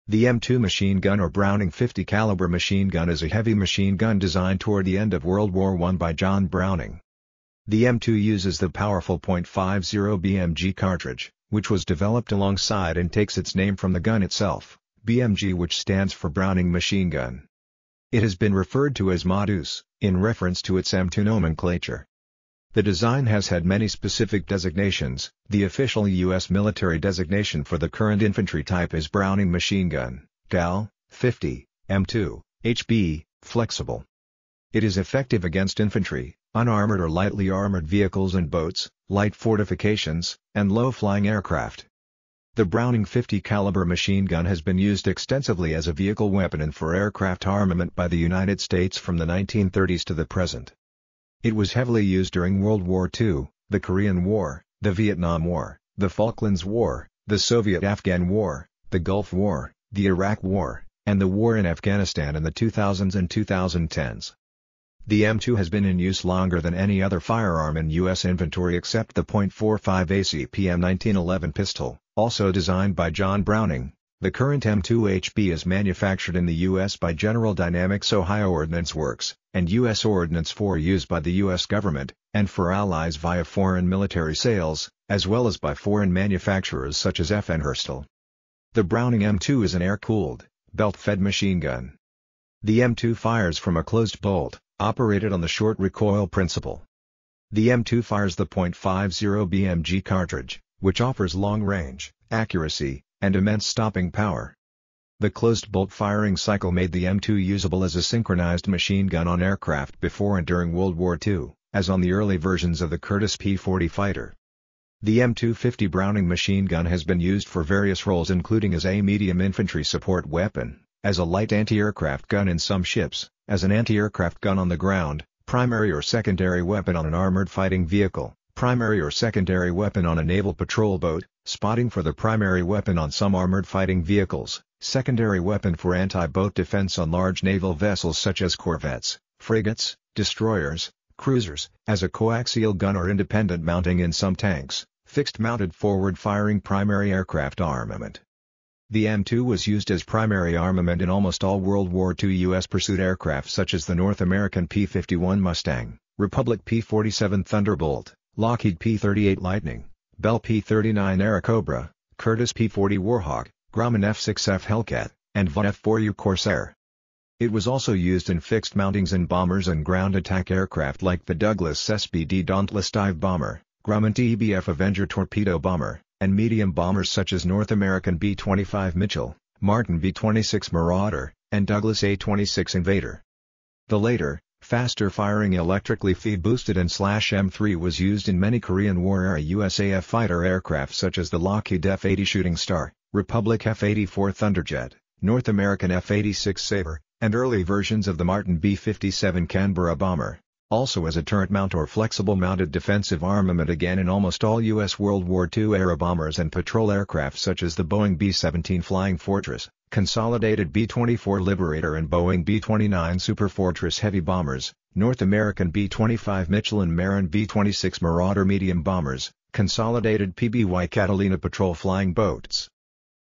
The M2 machine gun or Browning 50 caliber machine gun is a heavy machine gun designed toward the end of World War I by John Browning. The M2 uses the powerful .50 BMG cartridge, which was developed alongside and takes its name from the gun itself, BMG, which stands for Browning machine gun. It has been referred to as Modus, in reference to its M2 nomenclature. The design has had many specific designations. The official U.S. military designation for the current infantry type is Browning machine gun, Gal. 50, M2, HB, flexible. It is effective against infantry, unarmored or lightly armored vehicles and boats, light fortifications, and low-flying aircraft. The Browning 50 caliber machine gun has been used extensively as a vehicle weapon and for aircraft armament by the United States from the 1930s to the present. It was heavily used during World War II, the Korean War, the Vietnam War, the Falklands War, the Soviet-Afghan War, the Gulf War, the Iraq War, and the war in Afghanistan in the 2000s and 2010s. The M2 has been in use longer than any other firearm in U.S. inventory except the .45 ACP M1911 pistol, also designed by John Browning. The current M2 HB is manufactured in the U.S. by General Dynamics Ohio Ordnance Works, and U.S. Ordnance for use by the U.S. government, and for allies via foreign military sales, as well as by foreign manufacturers such as FN Herstal. The Browning M2 is an air-cooled, belt-fed machine gun. The M2 fires from a closed bolt, operated on the short recoil principle. The M2 fires the .50 BMG cartridge, which offers long range, accuracy, and immense stopping power. The closed bolt firing cycle made the M2 usable as a synchronized machine gun on aircraft before and during World War II, as on the early versions of the Curtiss P-40 fighter. The M250 Browning machine gun has been used for various roles including as a medium infantry support weapon, as a light anti-aircraft gun in some ships, as an anti-aircraft gun on the ground, primary or secondary weapon on an armored fighting vehicle, primary or secondary weapon on a naval patrol boat, spotting for the primary weapon on some armored fighting vehicles, secondary weapon for anti-boat defense on large naval vessels such as corvettes, frigates, destroyers, cruisers, as a coaxial gun or independent mounting in some tanks, fixed-mounted forward-firing primary aircraft armament. The M2 was used as primary armament in almost all World War II U.S. pursuit aircraft such as the North American P-51 Mustang, Republic P-47 Thunderbolt, Lockheed P-38 Lightning, Bell P-39 Airacobra, Curtiss P-40 Warhawk, Grumman F-6F Hellcat, and Von F-4U Corsair. It was also used in fixed mountings in bombers and ground attack aircraft like the Douglas SBD Dauntless Dive Bomber, Grumman TBF Avenger Torpedo Bomber, and medium bombers such as North American B-25 Mitchell, Martin B-26 Marauder, and Douglas A-26 Invader. The later, faster-firing electrically feed-boosted and /M3 was used in many Korean War-era USAF fighter aircraft such as the Lockheed F-80 Shooting Star, Republic F-84 Thunderjet, North American F-86 Sabre, and early versions of the Martin B-57 Canberra bomber, also as a turret mount or flexible mounted defensive armament again in almost all U.S. World War II-era bombers and patrol aircraft such as the Boeing B-17 Flying Fortress, Consolidated B-24 Liberator and Boeing B-29 Super Fortress heavy bombers, North American B-25 Mitchell and Marin B-26 Marauder medium bombers, Consolidated PBY Catalina patrol flying boats,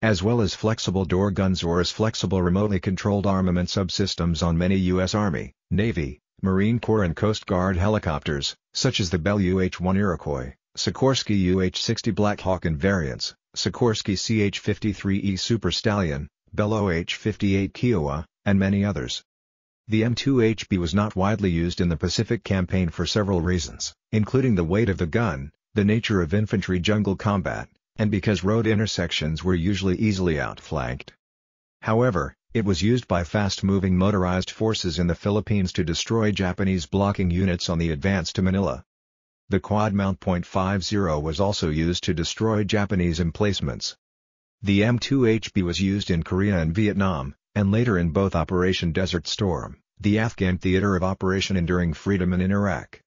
as well as flexible door guns or as flexible remotely controlled armament subsystems on many U.S. Army, Navy, Marine Corps and Coast Guard helicopters, such as the Bell UH-1 Iroquois, Sikorsky UH-60 Black Hawk and variants, Sikorsky CH-53E Super Stallion, Bell OH-58 Kiowa, and many others. The M2 HB was not widely used in the Pacific Campaign for several reasons, including the weight of the gun, the nature of infantry jungle combat, and because road intersections were usually easily outflanked. However, it was used by fast-moving motorized forces in the Philippines to destroy Japanese blocking units on the advance to Manila. The quad-mount .50 was also used to destroy Japanese emplacements. The M2 HB was used in Korea and Vietnam, and later in both Operation Desert Storm, the Afghan theater of Operation Enduring Freedom, and in Iraq.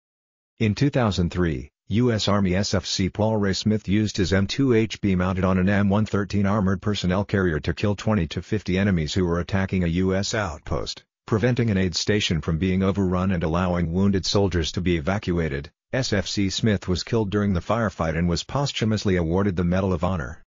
In 2003, U.S. Army SFC Paul Ray Smith used his M2 HB mounted on an M113 armored personnel carrier to kill 20 to 50 enemies who were attacking a U.S. outpost, preventing an aid station from being overrun and allowing wounded soldiers to be evacuated. SFC Smith was killed during the firefight and was posthumously awarded the Medal of Honor.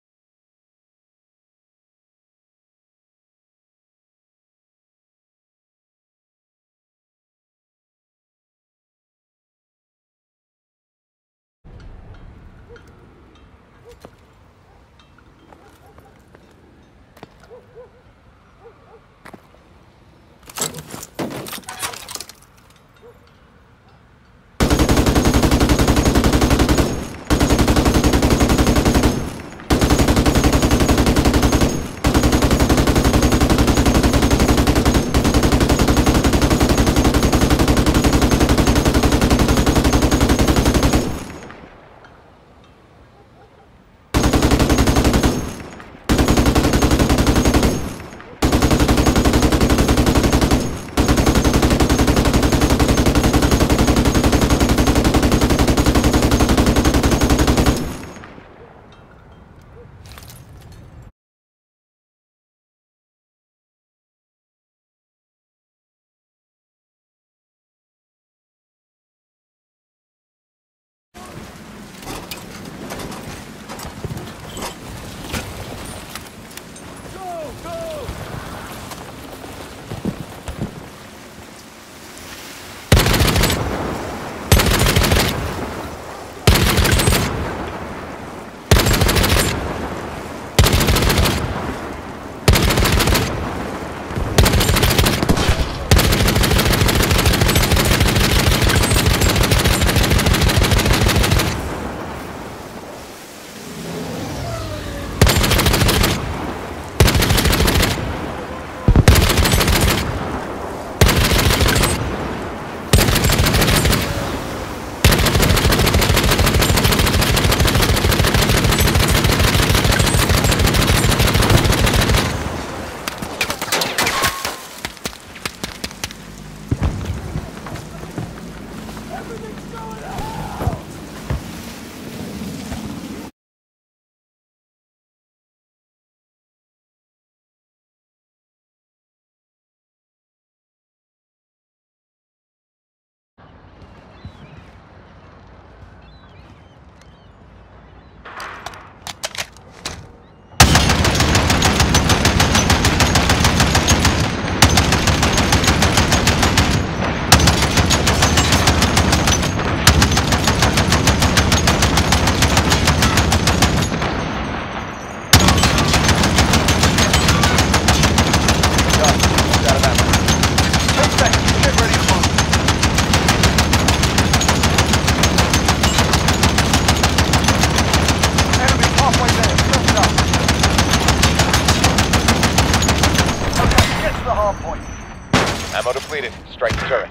Ammo depleted. Strike the turret.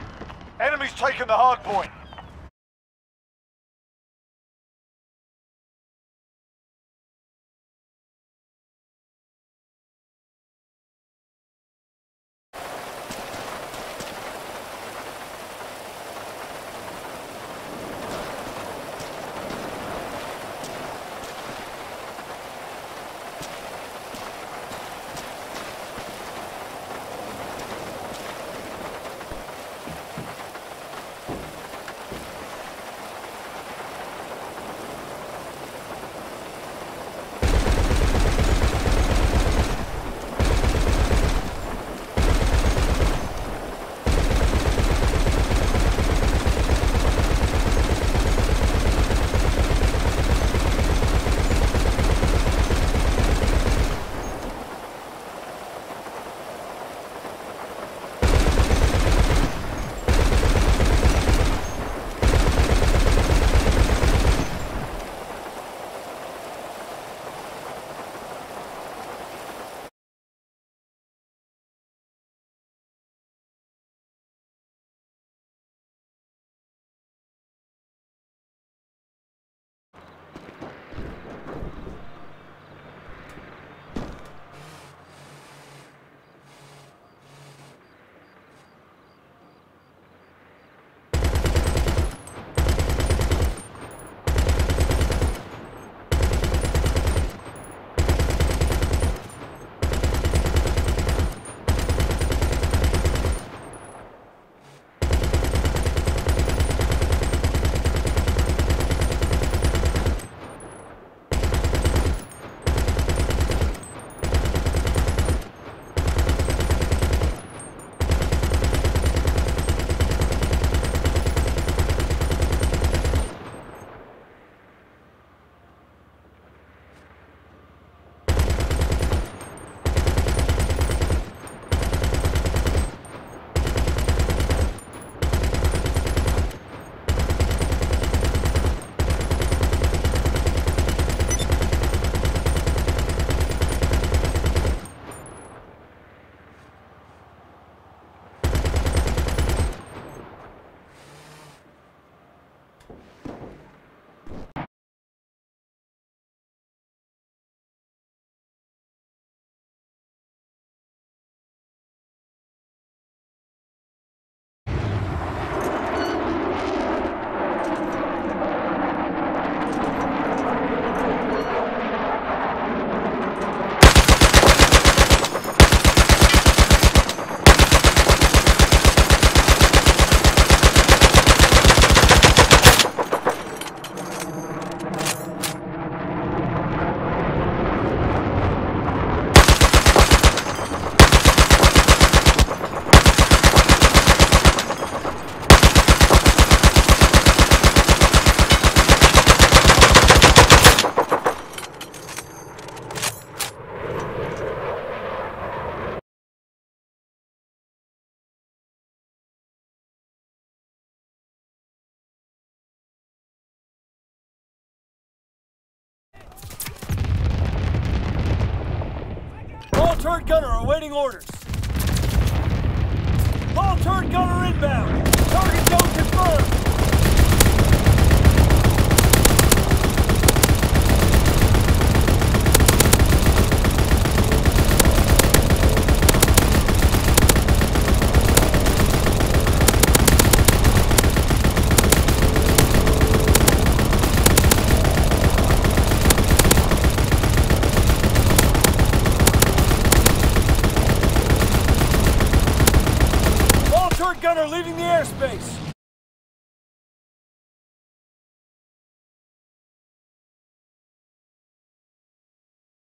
Enemy's taken the hard point. Turret gunner awaiting orders. All turret gunner inbound. Target zone confirmed. Gunner leaving the airspace.